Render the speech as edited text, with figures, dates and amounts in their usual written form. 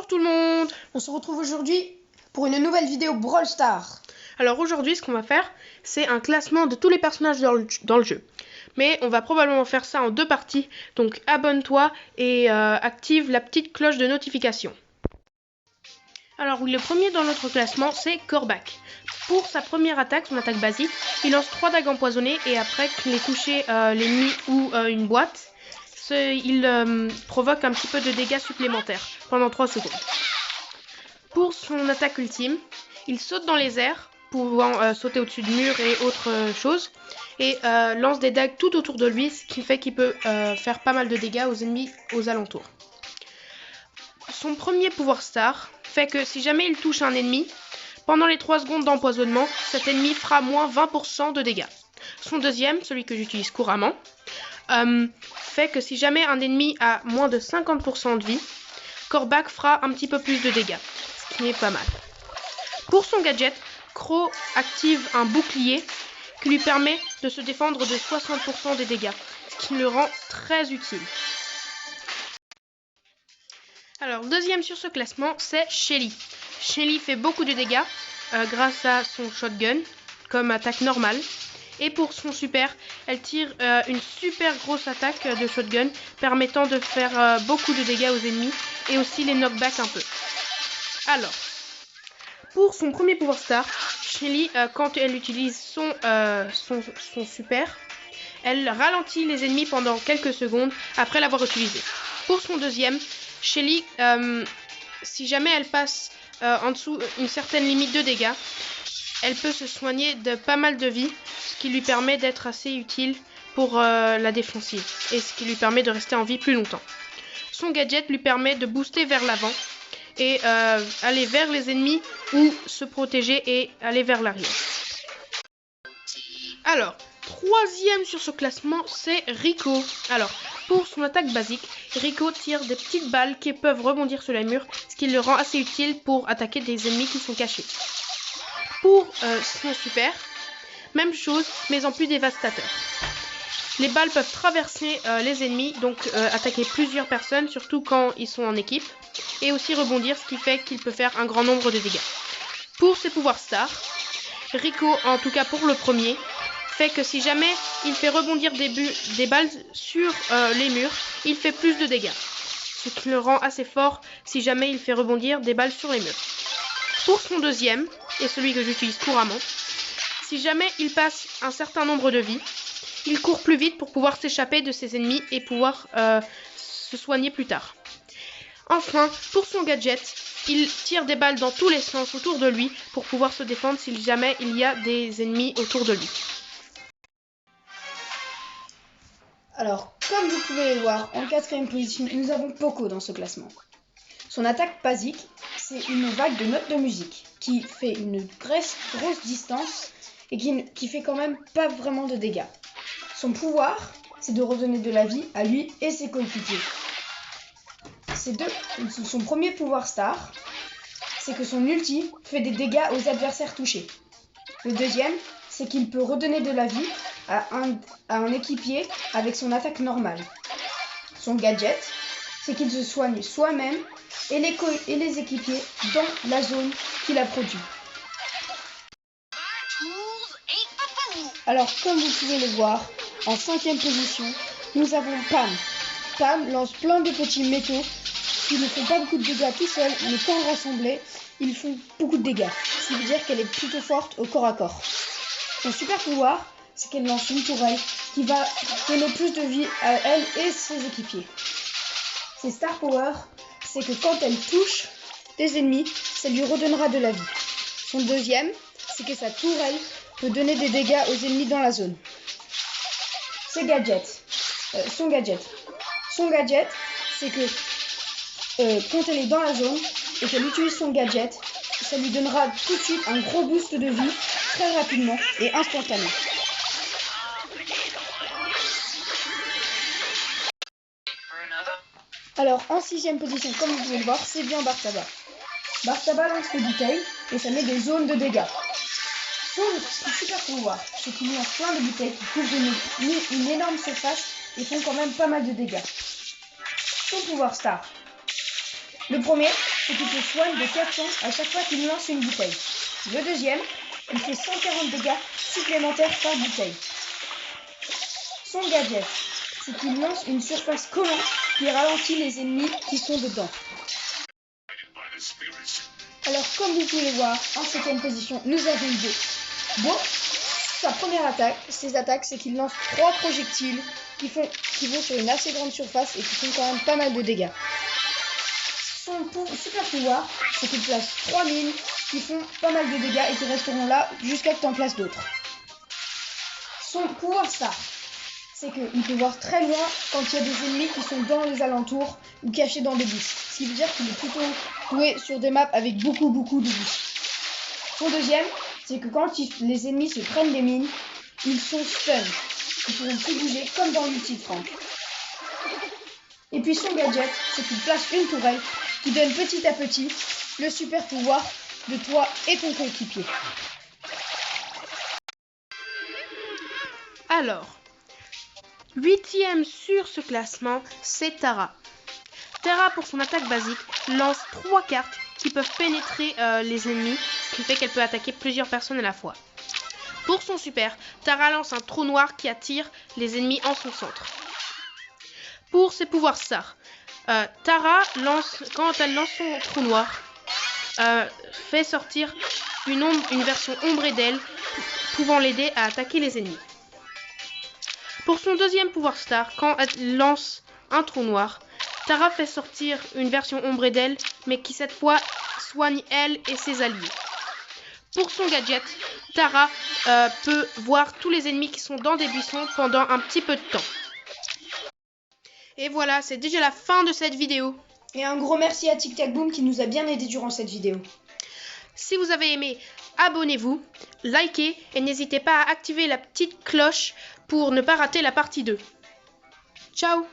Bonjour tout le monde. On se retrouve aujourd'hui pour une nouvelle vidéo Brawl Stars. Alors aujourd'hui, ce qu'on va faire, c'est un classement de tous les personnages dans le jeu. Mais on va probablement faire ça en deux parties. Donc abonne-toi et active la petite cloche de notification. Alors oui, le premier dans notre classement, c'est Corbac. Pour sa première attaque, son attaque basique, il lance 3 dagues empoisonnées et après qu'il ait touché l'ennemi ou une boîte, il provoque un petit peu de dégâts supplémentaires pendant 3 secondes. Pour son attaque ultime, il saute dans les airs, pouvant sauter au-dessus de murs et autres choses, et lance des dagues tout autour de lui, ce qui fait qu'il peut faire pas mal de dégâts aux ennemis aux alentours. Son premier pouvoir star fait que si jamais il touche un ennemi, pendant les 3 secondes d'empoisonnement, cet ennemi fera moins 20% de dégâts. Son deuxième, celui que j'utilise couramment, fait que si jamais un ennemi a moins de 50% de vie, Corbac fera un petit peu plus de dégâts, ce qui est pas mal. Pour son gadget, Crow active un bouclier qui lui permet de se défendre de 60% des dégâts, ce qui le rend très utile. Alors, deuxième sur ce classement, c'est Shelly. Shelly fait beaucoup de dégâts grâce à son shotgun, comme attaque normale. Et pour son super, elle tire une super grosse attaque de shotgun, permettant de faire beaucoup de dégâts aux ennemis et aussi les knockbacks un peu. Alors, pour son premier pouvoir star, Shelly, quand elle utilise son super, elle ralentit les ennemis pendant quelques secondes après l'avoir utilisé. Pour son deuxième, Shelly, si jamais elle passe en dessous une certaine limite de dégâts, elle peut se soigner de pas mal de vie, ce qui lui permet d'être assez utile pour la défensive et ce qui lui permet de rester en vie plus longtemps. Son gadget lui permet de booster vers l'avant et aller vers les ennemis ou se protéger et aller vers l'arrière. Alors, troisième sur ce classement, c'est Rico. Alors, pour son attaque basique, Rico tire des petites balles qui peuvent rebondir sur les murs, ce qui le rend assez utile pour attaquer des ennemis qui sont cachés. Pour son super, même chose, mais en plus dévastateur. Les balles peuvent traverser les ennemis, donc attaquer plusieurs personnes, surtout quand ils sont en équipe, et aussi rebondir, ce qui fait qu'il peut faire un grand nombre de dégâts. Pour ses pouvoirs stars, Rico, en tout cas pour le premier, fait que si jamais il fait rebondir des balles sur les murs, il fait plus de dégâts, ce qui le rend assez fort si jamais il fait rebondir des balles sur les murs. Pour son deuxième, et celui que j'utilise couramment, si jamais il passe un certain nombre de vies, il court plus vite pour pouvoir s'échapper de ses ennemis et pouvoir se soigner plus tard. Enfin, pour son gadget, il tire des balles dans tous les sens autour de lui pour pouvoir se défendre si jamais il y a des ennemis autour de lui. Alors, comme vous pouvez le voir, en quatrième position, nous avons Poco dans ce classement. Son attaque basique, c'est une vague de notes de musique qui fait une grosse distance et qui fait quand même pas vraiment de dégâts. Son pouvoir, c'est de redonner de la vie à lui et ses coéquipiers. Son premier pouvoir star, c'est que son ulti fait des dégâts aux adversaires touchés. Le deuxième, c'est qu'il peut redonner de la vie à un équipier avec son attaque normale. Son gadget, c'est qu'il se soigne soi-même et les équipiers dans la zone qu'il a produit. Alors, comme vous pouvez le voir, en cinquième position, nous avons Pam. Pam lance plein de petits métaux qui ne font pas beaucoup de dégâts tout seuls, mais quand rassemblés, ils font beaucoup de dégâts. Ce qui veut dire qu'elle est plutôt forte au corps à corps. Son super pouvoir, c'est qu'elle lance une tourelle qui va donner plus de vie à elle et ses équipiers. Ses star power, c'est que quand elle touche des ennemis, ça lui redonnera de la vie. Son deuxième, c'est que sa tourelle peut donner des dégâts aux ennemis dans la zone. Son gadget, c'est que quand elle est dans la zone et qu'elle utilise son gadget, ça lui donnera tout de suite un gros boost de vie très rapidement et instantané. Alors, en sixième position, comme vous pouvez le voir, c'est bien Bartaba. Bartaba lance les bouteilles et ça met des zones de dégâts. Son super pouvoir, c'est qu'il lance plein de bouteilles qui couvrent une énorme surface et font quand même pas mal de dégâts. Son pouvoir star. Le premier, c'est qu'il se soigne de 400 à chaque fois qu'il lance une bouteille. Le deuxième, il fait 140 dégâts supplémentaires par bouteille. Son gadget, c'est qu'il lance une surface collante qui ralentit les ennemis qui sont dedans. Alors comme vous pouvez voir, en 7ème position, nous avons Beau. Beau, sa première attaque, ses attaques, c'est qu'il lance 3 projectiles qui vont sur une assez grande surface et qui font quand même pas mal de dégâts. Son super pouvoir, c'est qu'il place 3 mines qui font pas mal de dégâts et qui resteront là jusqu'à ce que tu en places d'autres. Son pouvoir star, c'est qu'il peut voir très loin quand il y a des ennemis qui sont dans les alentours ou cachés dans des bush. Ce qui veut dire qu'il est plutôt doué sur des maps avec beaucoup de bush. Son deuxième, c'est que quand les ennemis se prennent des mines, ils sont stun. Ils pourront plus bouger comme dans l'ulti de Frank. Et puis son gadget, c'est qu'il place une tourelle qui donne petit à petit le super pouvoir de toi et ton coéquipier. Alors, 8e sur ce classement, c'est Tara. Tara, pour son attaque basique, lance 3 cartes qui peuvent pénétrer les ennemis, ce qui fait qu'elle peut attaquer plusieurs personnes à la fois. Pour son super, Tara lance un trou noir qui attire les ennemis en son centre. Pour ses pouvoirs stars, Tara, quand elle lance son trou noir, fait sortir une version ombrée d'elle, pouvant l'aider à attaquer les ennemis. Pour son deuxième pouvoir star, quand elle lance un trou noir, Tara fait sortir une version ombrée d'elle, mais qui cette fois soigne elle et ses alliés. Pour son gadget, Tara peut voir tous les ennemis qui sont dans des buissons pendant un petit peu de temps. Et voilà, c'est déjà la fin de cette vidéo. Et un gros merci à Tic Tac Boom qui nous a bien aidé durant cette vidéo. Si vous avez aimé, abonnez-vous, likez et n'hésitez pas à activer la petite cloche pour ne pas rater la partie 2. Ciao!